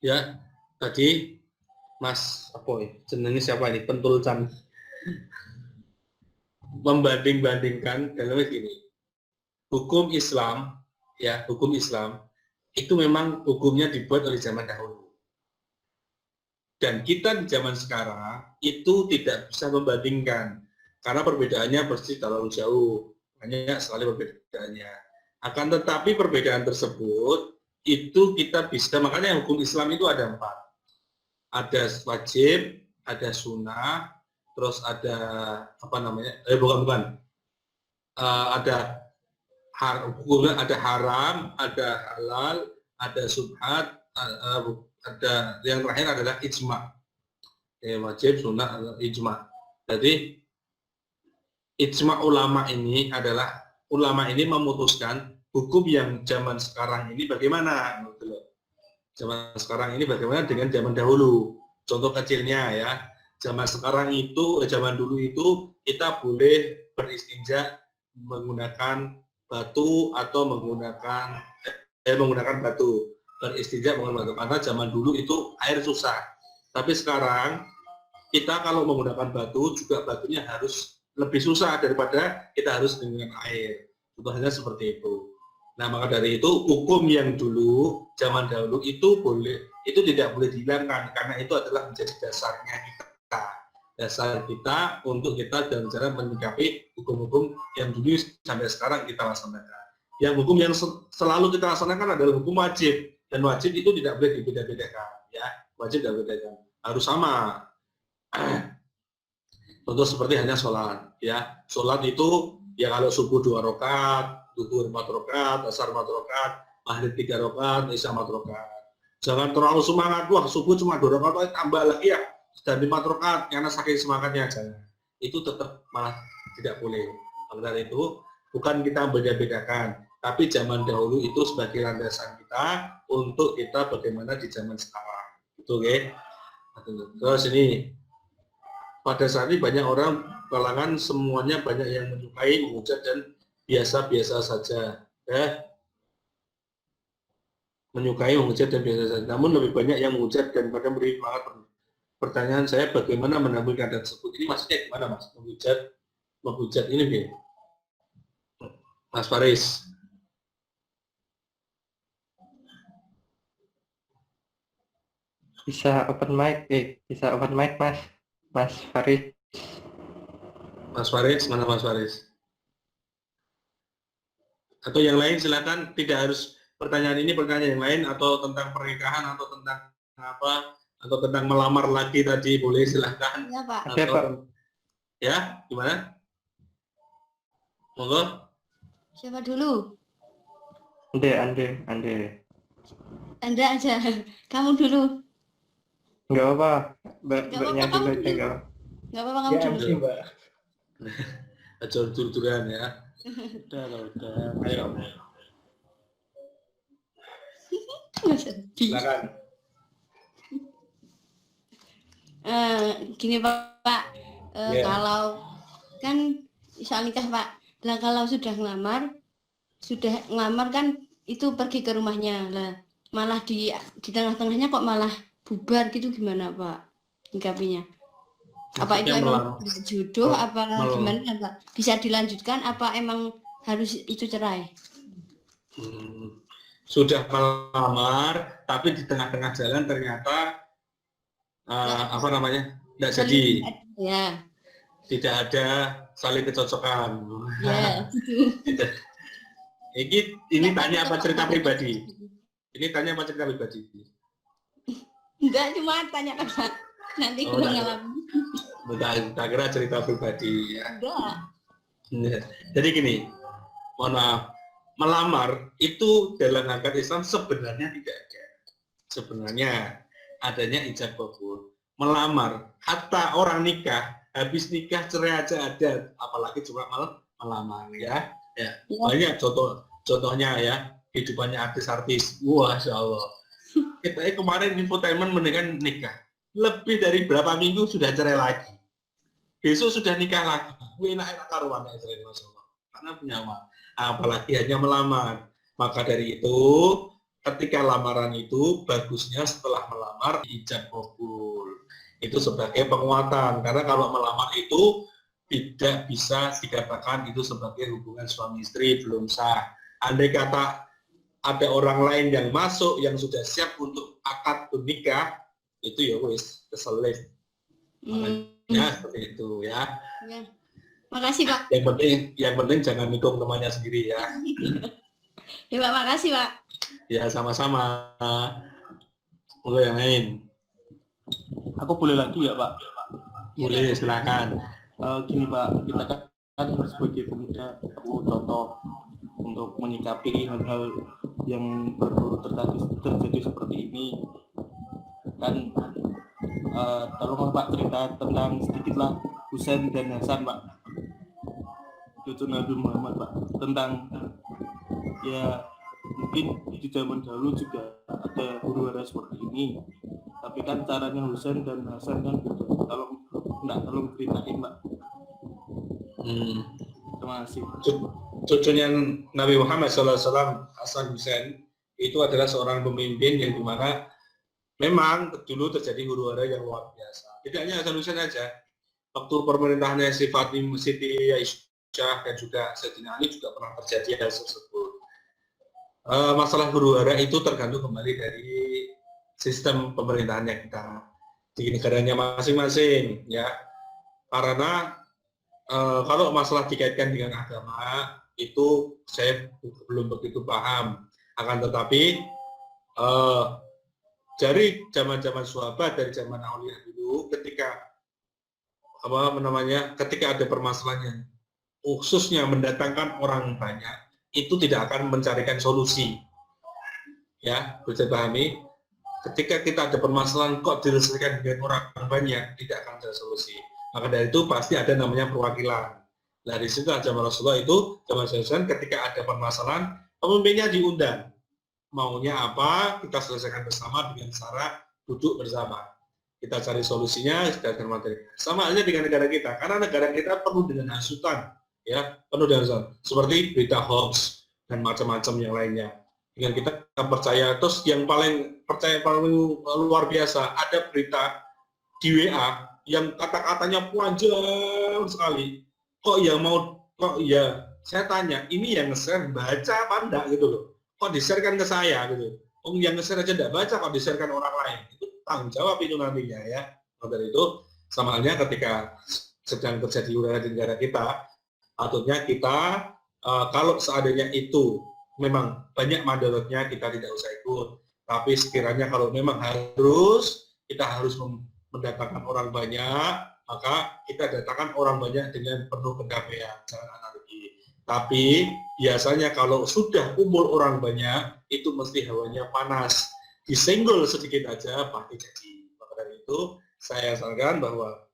Ya, tadi Mas apa ya? Jenenge siapa ini? Pentul Chan. Membanding-bandingkan dalam gini. Hukum Islam, ya, hukum Islam itu memang hukumnya dibuat oleh zaman dahulu. Dan kita di zaman sekarang itu tidak bisa membandingkan karena perbedaannya pasti terlalu jauh, banyak sekali perbedaannya. Akan tetapi perbedaan tersebut itu kita bisa, makanya hukum Islam itu ada 4. Ada wajib, ada sunnah, terus ada apa namanya? Ada hukumnya, ada haram, ada halal, ada subhat, ada yang terakhir adalah ijma. Wajib, sunnah, ijma. Jadi ijma ulama ini adalah ulama ini memutuskan hukum yang zaman sekarang ini bagaimana. Zaman sekarang ini bagaimana dengan zaman dahulu. Contoh kecilnya ya, zaman sekarang itu, zaman dulu itu kita boleh beristinja menggunakan batu atau menggunakan batu, beristinja menggunakan batu, karena zaman dulu itu air susah. Tapi sekarang kita kalau menggunakan batu juga batunya harus lebih susah daripada kita harus dengan air. Contohnya seperti itu. Nah, maka dari itu hukum yang dulu zaman dahulu itu tidak boleh dihilangkan karena itu adalah menjadi dasarnya kita. Dasar kita untuk kita dalam cara menyikapi hukum-hukum yang dulu sampai sekarang kita laksanakan. Yang hukum yang selalu kita laksanakan adalah hukum wajib, dan wajib itu tidak boleh dibeda-bedakan, ya. Wajib tidak bedakan, harus sama. Contoh seperti hanya sholat, ya. Sholat itu ya kalau subuh 2 rakaat, zuhur 4 rakaat, asar 4 rakaat, maghrib 3 rakaat, isya 4 rakaat. Jangan terlalu semangat, wah subuh cuma 2 rakaat, tambah lagi ya, sudah 5 rakaat, karena saking semangatnya jangan. Itu tetap malah tidak boleh. Maka dari itu bukan kita beda-bedakan, tapi zaman dahulu itu sebagai landasan kita untuk kita bagaimana di zaman sekarang. Itu oke. Terus ini pada saat ini banyak orang kalangan semuanya banyak yang menyukai, menghujat dan biasa-biasa saja. Ya. Menyukai, menghujat dan biasa saja. Namun lebih banyak yang menghujat dan pada beri semangat. Pertanyaan saya bagaimana menambah keadaan tersebut? Ini maksudnya gimana Mas? Menghujat ini nih. Mas Faris. Bisa open mic, Mas Faris. Mas Faris, mana Mas Faris? Atau yang lain silakan, tidak harus pertanyaan ini, pertanyaan yang lain, atau tentang pernikahan, atau tentang apa, atau tentang melamar lagi tadi, boleh silakan. Ya Pak. Oke, Pak. Ya, gimana? Monggo. Siapa dulu? Ande. Anda aja. Kamu dulu. Enggak apa-apa. Nggak apa-apa, Mbaknya dulu kamu aja dulu. enggak. Nggak apa-apa kamu Ya dulu. MC Mbak. Jor-joran ya. Udah. Ayo. Nggak sedih. Silakan. Gini Pak, Ya. kalau kan soal nikah Pak, lah kalau sudah ngelamar kan itu pergi ke rumahnya lah, malah di tengah-tengahnya kok malah bubar gitu, gimana Pak nyikapinya? Apa itu Maksudnya emang melarang. jodoh apa Melarang. gimana Pak? Bisa dilanjutkan apa emang harus itu cerai? Sudah melamar, tapi di tengah-tengah jalan ternyata apa namanya, tidak jadi, Ya, tidak ada saling kecocokan. ya gitu. Ini tanya apa cerita pribadi? Ini tanya apa cerita pribadi? Enggak, cuma tanya kan Pak. Nanti Oh, kalau enggak. ngalamin. Tak kira cerita pribadi ya. Enggak. Jadi gini, mohon maaf, melamar itu dalam agama Islam sebenarnya tidak ada. Sebenarnya adanya ijab kabul. Melamar, kata orang nikah, habis nikah cerai aja ada, apalagi cuma melamar ya. Ya, banyak contohnya ya, kehidupannya artis-artis. Wah, Masya Allah. Kita kemarin infotainment mendingan nikah. Lebih dari berapa minggu sudah cerai lagi. Besok sudah nikah lagi. Enak-enak karuan ya cerai, Masya Allah. Karena punya uang. Apalagi hanya melamar. Maka dari itu, ketika lamaran itu, bagusnya setelah melamar, ijab kabul. Itu sebagai penguatan. Karena kalau melamar itu, tidak bisa dikatakan itu sebagai hubungan suami istri belum sah. Andai kata ada orang lain yang masuk yang sudah siap untuk akad nikah, itu ya wis keselip. Makanya seperti itu ya. Ya. Makasih Pak. Yang penting jangan nikung temannya sendiri ya. Ya Pak, makasih Pak. Ya sama-sama. Monggo yang lain. Aku boleh lagi ya Pak? Boleh silakan. Gini Pak, kita kan sebagai pemuda perlu contoh untuk menyikapi hal-hal yang baru terjadi seperti ini. Kan tolong Pak cerita tentang sedikitlah Husain dan Hasan Pak, cucu Nabi Muhammad Pak, tentang ya mungkin di zaman dahulu juga ada huru-hara seperti ini, tapi kan caranya Husain dan Hasan kan beda. Tolong ceritain Pak. Terima kasih. Cucunya Nabi Muhammad SAW, Hasan Husain, itu adalah seorang pemimpin yang dimana memang dulu terjadi huru-hara yang luar biasa. Tidak hanya Hasan Husain saja, waktu pemerintahannya Siti Aisyah dan juga Sayyidina Ali juga pernah terjadi hal tersebut. Masalah huru-hara itu tergantung kembali dari sistem pemerintahannya kita di negaranya masing-masing, ya. Karena kalau masalah dikaitkan dengan agama itu saya belum begitu paham. Akan tetapi dari zaman-zaman sahabat, dari zaman aulia dulu, ketika ketika ada permasalahan khususnya mendatangkan orang banyak, itu tidak akan mencarikan solusi. Ya, bisa pahami. Ketika kita ada permasalahan kok diselesaikan dengan orang banyak, tidak akan ada solusi. Maka dari itu pasti ada namanya perwakilan. Nah, di situ zaman Rasulullah itu, zaman Rasulullah ketika ada permasalahan, Pemimpinnya diundang. Maunya apa, kita selesaikan bersama dengan cara duduk bersama. Kita cari solusinya, sedangkan materi. Sama halnya dengan negara kita, karena negara kita penuh dengan hasutan, ya, penuh dengan hasutan. Seperti berita hoax dan macam-macam yang lainnya. Dengan kita percaya, terus yang paling luar biasa, ada berita di WA yang kata-katanya panjang sekali. Kok ya saya tanya, ini yang nge-share baca apa enggak gitu loh. Kok di-share-kan ke saya gitu. Yang nge-share aja enggak baca, kok di-share-kan orang lain. Itu tanggung jawab itu nantinya ya. Dari itu sama halnya ketika sedang terjadi di negara kita, patutnya kita kalau seandainya itu memang banyak mandaratnya, kita tidak usah ikut. Tapi sekiranya kalau memang kita harus mendatangkan orang banyak, maka kita datangkan orang banyak dengan penuh pendamaian, jangan anarki. Tapi biasanya kalau sudah kumpul orang banyak, itu mesti hawanya panas. Disenggol sedikit aja, pasti jadi. Maka dari itu, saya sarankan bahwa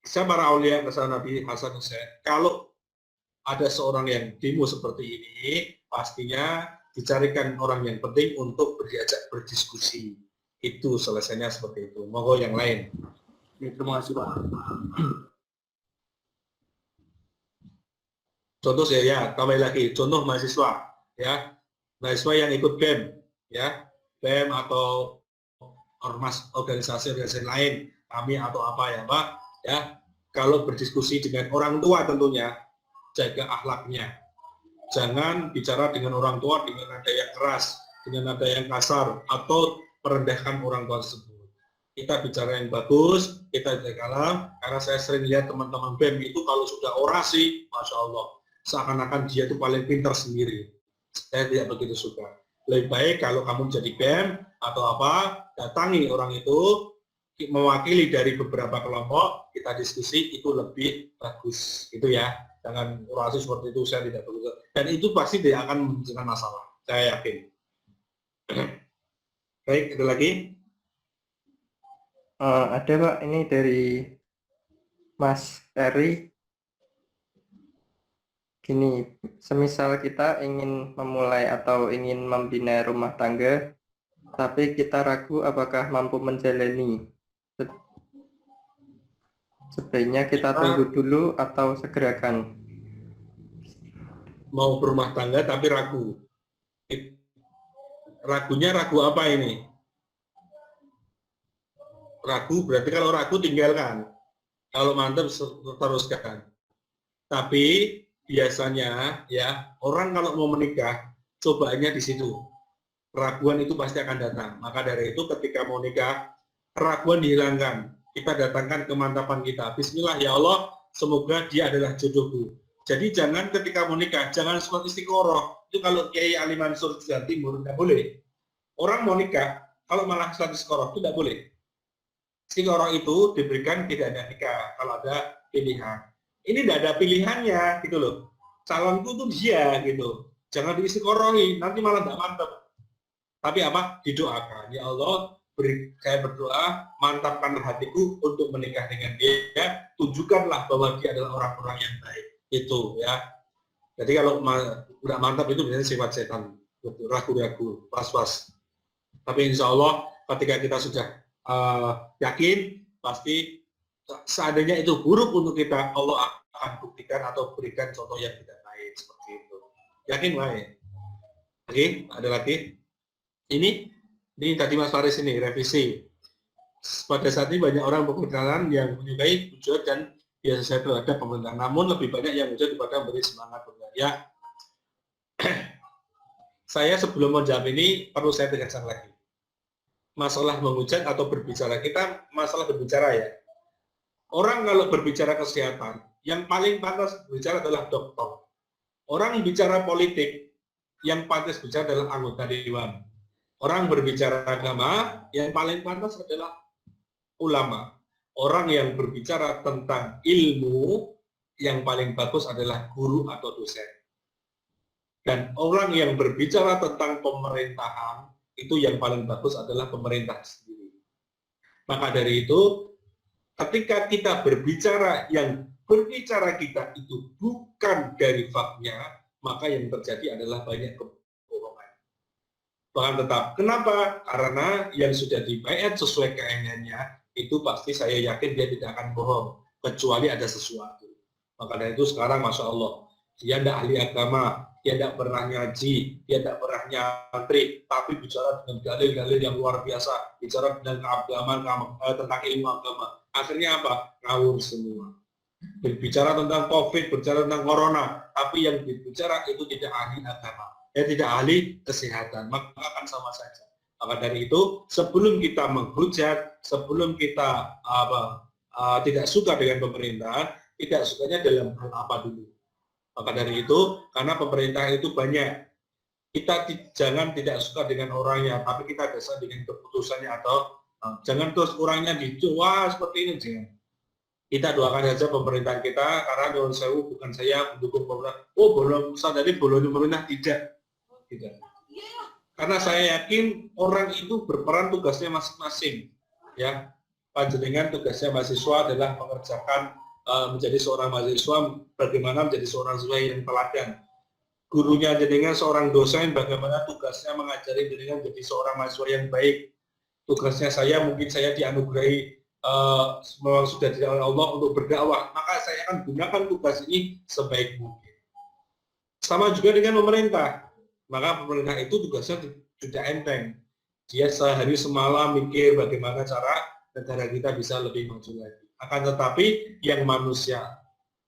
para aulia kesana Nabi Hasan Hussein, kalau ada seorang yang demo seperti ini, pastinya dicarikan orang yang penting untuk diajak berdiskusi. Itu selesainya seperti itu. Monggo yang lain. Terima kasih Pak. Contoh ya, kembali lagi. Contoh mahasiswa, ya, mahasiswa yang ikut BEM, ya, BEM atau ormas organisasi lain, kami atau apa ya Pak, ya. Kalau berdiskusi dengan orang tua tentunya jaga akhlaknya. Jangan bicara dengan orang tua dengan nada yang keras, dengan nada yang kasar, atau merendahkan orang tua tersebut. Kita bicara yang bagus, kita jaga kalam, karena saya sering lihat teman-teman BEM itu kalau sudah orasi, Masya Allah, seakan-akan dia itu paling pintar sendiri. Saya tidak begitu suka. Lebih baik kalau kamu jadi BEM atau apa, datangi orang itu, mewakili dari beberapa kelompok, kita diskusi, itu lebih bagus. Itu ya. Jangan orasi seperti itu, saya tidak begitu. Dan itu pasti tidak akan menghasilkan masalah, saya yakin. Baik, ada lagi? Ada Pak, ini dari Mas Eri. Gini, semisal kita ingin memulai atau ingin membina rumah tangga, tapi kita ragu apakah mampu menjalani. Sebaiknya kita tunggu dulu atau segerakan? Mau berumah tangga tapi ragu. Ragunya ragu apa ini? Ragu berarti kalau ragu tinggalkan. Kalau mantap teruskan. Tapi biasanya ya orang kalau mau menikah cobaannya di situ. Keraguan itu pasti akan datang. Maka dari itu ketika mau nikah keraguan dihilangkan. Kita datangkan kemantapan kita. Bismillah ya Allah, semoga dia adalah jodohku. Jadi jangan ketika mau nikah, jangan sholat istiqoroh. Itu kalau Kiai Ali Mansur Jawa Timur, tidak boleh. Orang mau nikah, kalau malah sholat istiqoroh, itu tidak boleh. Istiqoroh itu diberikan tidak ada nikah, kalau ada pilihan. Ini tidak ada pilihannya, gitu loh. Calonku itu dia, gitu. Jangan diistiqorohi, nanti malah tidak mantap. Tapi apa? Didoakan. Ya Allah, saya berdoa, mantapkan hatiku untuk menikah dengan dia, tunjukkanlah bahwa dia adalah orang-orang yang baik. Itu ya. Jadi kalau udah mantap itu biasanya sifat setan, ragu-ragu, was-was. Tapi insya Allah ketika kita sudah yakin, pasti seandainya itu buruk untuk kita, Allah akan buktikan atau berikan contoh yang tidak baik seperti itu. Yakin baik. Oke, ada lagi. Ini tadi Mas Faris ini revisi. Pada saat ini banyak orang berkenalan yang menyukai hujat dan biasa saya terhadap pemerintah. Namun lebih banyak yang hujat daripada memberi semangat pemerintah. Ya, saya sebelum menjawab ini perlu saya tegaskan lagi. Masalah menghujat atau berbicara, kita masalah berbicara ya. Orang kalau berbicara kesehatan, yang paling pantas berbicara adalah dokter. Orang bicara politik, yang pantas bicara adalah anggota dewan. Orang berbicara agama, yang paling pantas adalah ulama. Orang yang berbicara tentang ilmu, yang paling bagus adalah guru atau dosen. Dan orang yang berbicara tentang pemerintahan, itu yang paling bagus adalah pemerintah sendiri. Maka dari itu, ketika kita berbicara, yang berbicara kita itu bukan dari faktanya, maka yang terjadi adalah banyak Bahkan tetap. Kenapa? Karena yang sudah dibaiat sesuai keinginannya, itu pasti saya yakin dia tidak akan bohong, kecuali ada sesuatu. Maka dari itu sekarang Masya Allah, dia tidak ahli agama, dia tidak pernah ngaji, dia tidak pernah nyantri, tapi bicara dengan dalil-dalil yang luar biasa, bicara dengan keagamaan, tentang ilmu agama. Akhirnya apa? Ngawur semua. Berbicara tentang COVID, berbicara tentang corona, tapi yang berbicara itu tidak ahli agama, tidak ahli kesehatan, maka akan sama saja. Maka dari itu, sebelum kita menghujat, sebelum kita tidak suka dengan pemerintahan, tidak sukanya dalam hal apa dulu. Maka dari itu, karena pemerintah itu banyak, kita jangan tidak suka dengan orangnya, tapi kita bisa dengan keputusannya, atau jangan terus orangnya dijual seperti ini, jangan. Kita doakan saja pemerintahan kita, karena nyuwun sewu bukan saya mendukung pemerintah. Oh, belum sadari boleh pemerintah, tidak. Karena saya yakin orang itu berperan tugasnya masing-masing. Ya, panjenengan tugasnya mahasiswa adalah mengerjakan menjadi seorang mahasiswa, bagaimana menjadi seorang siswa yang teladan. Gurunya jenengan seorang dosen, bagaimana tugasnya mengajari jenengan menjadi seorang mahasiswa yang baik. Tugasnya saya, mungkin saya dianugerahi memang sudah oleh Allah untuk berdakwah, maka saya akan gunakan tugas ini sebaik mungkin. Sama juga dengan pemerintah, maka pemerintah itu tugasnya tidak enteng. Dia sehari semalam mikir bagaimana cara negara kita bisa lebih maju lagi. Akan tetapi yang manusia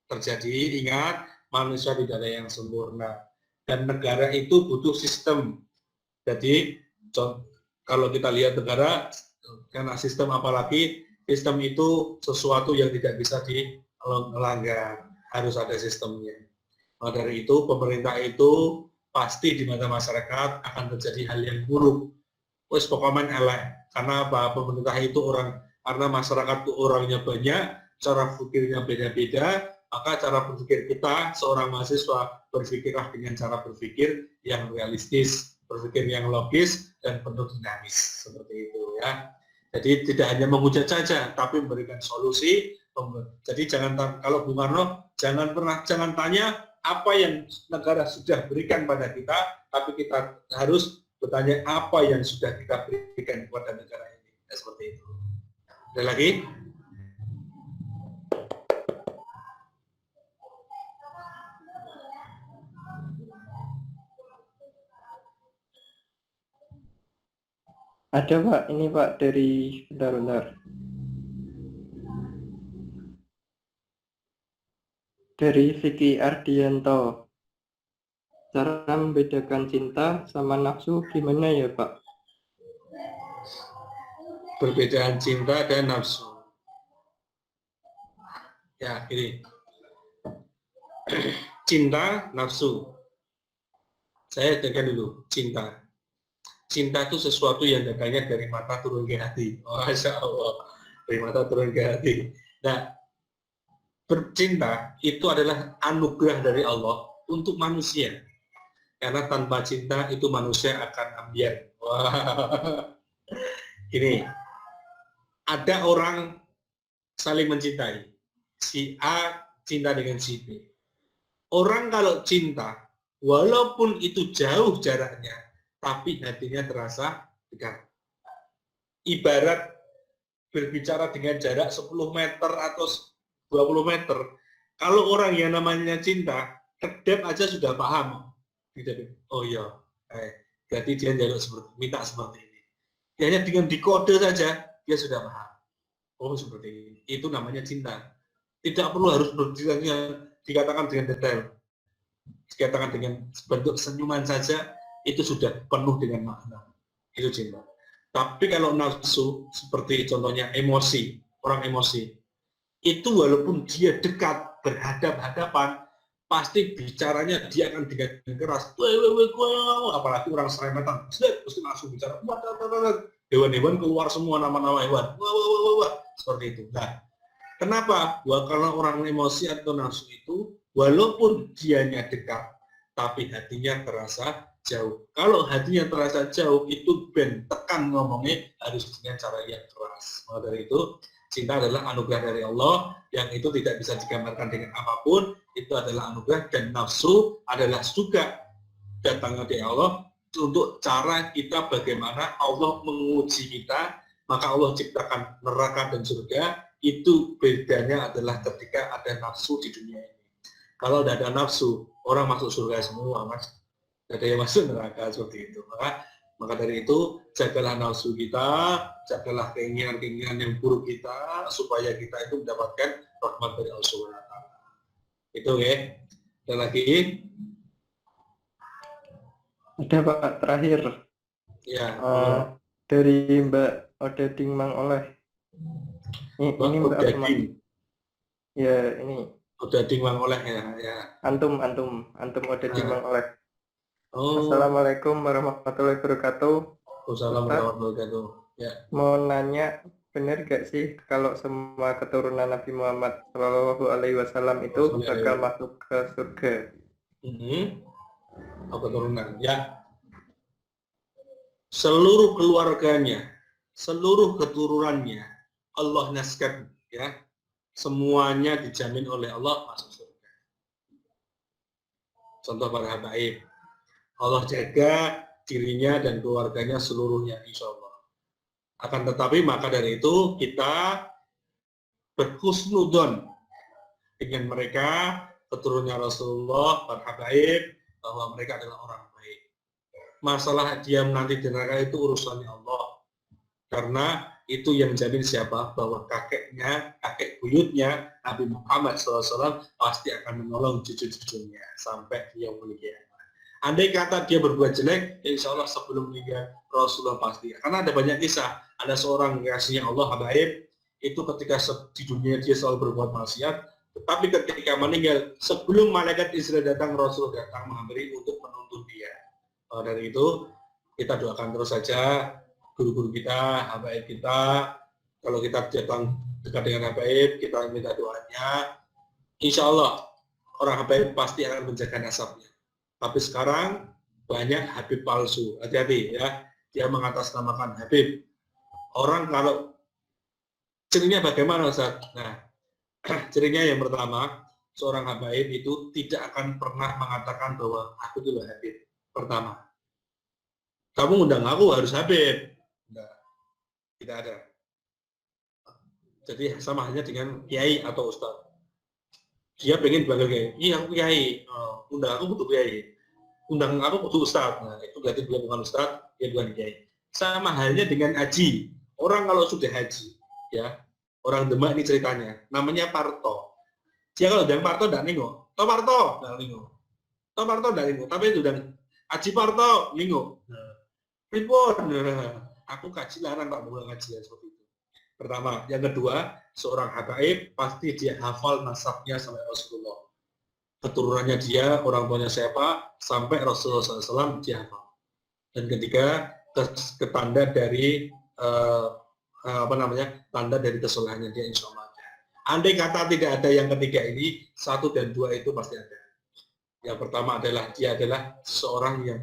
terjadi, ingat, manusia tidak ada yang sempurna, dan negara itu butuh sistem. Jadi kalau kita lihat negara, karena sistem, apalagi sistem itu sesuatu yang tidak bisa dilanggar, harus ada sistemnya. Maka dari itu pemerintah itu pasti di mata masyarakat akan terjadi hal yang buruk. Wes pokoknya elek. Karena apa? Pemerintah itu karena masyarakat itu orangnya banyak, cara berpikirnya beda-beda, maka cara berpikir kita seorang mahasiswa berpikirlah dengan cara berpikir yang realistis, berpikir yang logis dan penuh dinamis, seperti itu ya. Jadi tidak hanya menghujat saja, tapi memberikan solusi. Jadi kalau Bung Karno jangan tanya apa yang negara sudah berikan pada kita, tapi kita harus bertanya apa yang sudah kita berikan kepada negara ini. Seperti itu. Ada lagi? Ada Pak, ini Pak dari bentar. Dari Vicky Ardianto. Cara membedakan cinta sama nafsu gimana ya Pak? Perbedaan cinta dan nafsu. Ya, gini. Cinta, nafsu. Saya tekan dulu, cinta. Cinta itu sesuatu yang datangnya dari mata turun ke hati. Masya Allah, dari mata turun ke hati. Nah, bercinta itu adalah anugerah dari Allah untuk manusia. Karena tanpa cinta itu manusia akan ambiar. Wah. Ini ada orang saling mencintai. Si A cinta dengan si B. Orang kalau cinta, walaupun itu jauh jaraknya, tapi hatinya terasa dekat. Ibarat berbicara dengan jarak 10 meter atau 20 meter, kalau orang yang namanya cinta, kedap aja sudah paham. Oh iya, berarti dia minta seperti ini. Hanya dengan dikode saja, dia sudah paham. Oh seperti ini. Itu namanya cinta. Tidak perlu harus dikatakan dengan detail. Dikatakan dengan bentuk senyuman saja, itu sudah penuh dengan makna. Itu cinta. Tapi kalau nafsu, seperti contohnya emosi, orang emosi, itu walaupun dia dekat, berhadap-hadapan, pasti bicaranya dia akan dengan keras. Apalagi orang seremetan, pasti langsung bicara. Hewan-hewan keluar semua nama-nama hewan. Seperti itu. Nah, kenapa? Karena orang emosi atau nafsu itu, walaupun dianya dekat, tapi hatinya terasa jauh. Kalau hatinya terasa jauh, itu tekan ngomongnya harus dengan cara yang keras. Maka dari itu, cinta adalah anugerah dari Allah, yang itu tidak bisa digambarkan dengan apapun, itu adalah anugerah, dan nafsu adalah juga datangnya dari Allah, untuk cara kita bagaimana Allah menguji kita, maka Allah ciptakan neraka dan surga. Itu bedanya adalah ketika ada nafsu di dunia ini. Kalau tidak ada nafsu, orang masuk surga semua, Mas. Tidak ada yang masuk neraka seperti itu. Maka dari itu, jagalah nafsu kita, jagalah keinginan-keinginan yang buruk kita, supaya kita itu mendapatkan rahmat dari Allah Subhanahu wa Ta'ala. Itu ya. Ada lagi? Ada Pak, terakhir. Ya. Dari Mbak Odading Mang Oleh. Ini Mbak Odading. Ya, ini. Odading Mang Oleh ya. Antum Odading Mang Oleh. Oh. Assalamualaikum warahmatullahi wabarakatuh. Assalamualaikum warahmatullahi wabarakatuh. Ya. Mau nanya, benar gak sih kalau semua keturunan Nabi Muhammad Shallallahu Alaihi Wasallam itu bakal masuk ke surga? Keturunan, ya. Seluruh keluarganya, seluruh keturunannya, Allah naskan, ya. Semuanya dijamin oleh Allah masuk surga. Contoh para habaib. Allah jaga dirinya dan keluarganya seluruhnya, insya Allah. Akan tetapi maka dari itu kita berhusnudon dengan mereka, keturunannya Rasulullah, para habaib, bahwa mereka adalah orang baik. Masalah dia nanti di neraka itu urusannya Allah. Karena itu yang menjamin siapa? Bahwa kakek buyutnya Nabi Muhammad SAW pasti akan menolong cucu-cucunya sampai dia meninggal. Andai kata dia berbuat jelek, insya Allah sebelum meninggal Rasulullah pasti. Karena ada banyak kisah. Ada seorang kasihnya Allah, habaib, itu ketika di dunia dia selalu berbuat maksiat, tetapi ketika meninggal, sebelum malaikat Israel datang, Rasul datang menghampiri untuk menuntun dia. Dari itu, kita doakan terus saja guru-guru kita, habaib kita. Kalau kita datang dekat dengan habaib, kita minta doanya. Insya Allah, orang habaib pasti akan menjaga nasabnya. Tapi sekarang banyak habib palsu. Hati-hati ya. Dia mengatasnamakan habib. Orang kalau cirinya bagaimana, Ustaz? Nah, cirinya yang pertama, seorang habaib itu tidak akan pernah mengatakan bahwa aku itu habib. Pertama. Kamu undang aku harus habib. Nah, tidak ada. Jadi sama halnya dengan kiai atau ustaz. Dia pengen dipanggil kiai. Iya, aku kiai. Undang aku butuh kiai. Undang aku butuh ustaz. Nah, itu berarti dia bukan ustaz, dia bukan kiai. Sama halnya dengan haji. Orang kalau sudah haji, ya, orang Demak ini ceritanya, namanya Parto. Dia kalau undang Parto tidak nengok. Toh Parto, tidak nengok. Toh Parto tidak nengok. Tapi itu undang Haji Parto, nengok. Ribon. Aku kaji larang tak boleh ngaji seperti itu. Pertama, yang kedua, seorang habaib pasti dia hafal nasabnya sampai Rasulullah. Keturunannya dia, orang tuanya siapa, sampai Rasulullah SAW dia hafal. Dan ketiga, ketanda dari tanda dari kesalahannya dia insya Allah ada. Andai kata tidak ada yang ketiga ini, 1 dan 2 itu pasti ada. Yang pertama adalah dia adalah seorang yang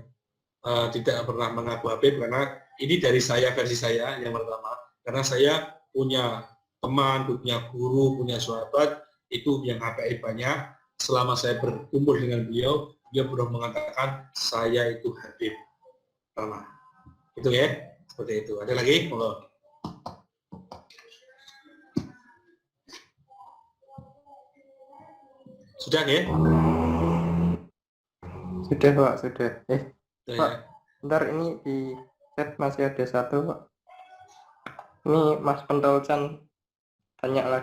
tidak pernah mengaku habib, karena ini dari saya, versi saya yang pertama, karena saya punya teman, punya guru, punya sahabat itu yang habaib banyak. Selama saya berkumpul dengan beliau, dia pernah mengatakan saya itu habib. Pertama itu ya, seperti itu. Ada lagi? Monggo. Sudah ya? Sudah Pak, sudah. Sudah, Pak, ya? ntar ini di chat masih ada satu Pak. Ini Mas Pentolcan tanya lagi.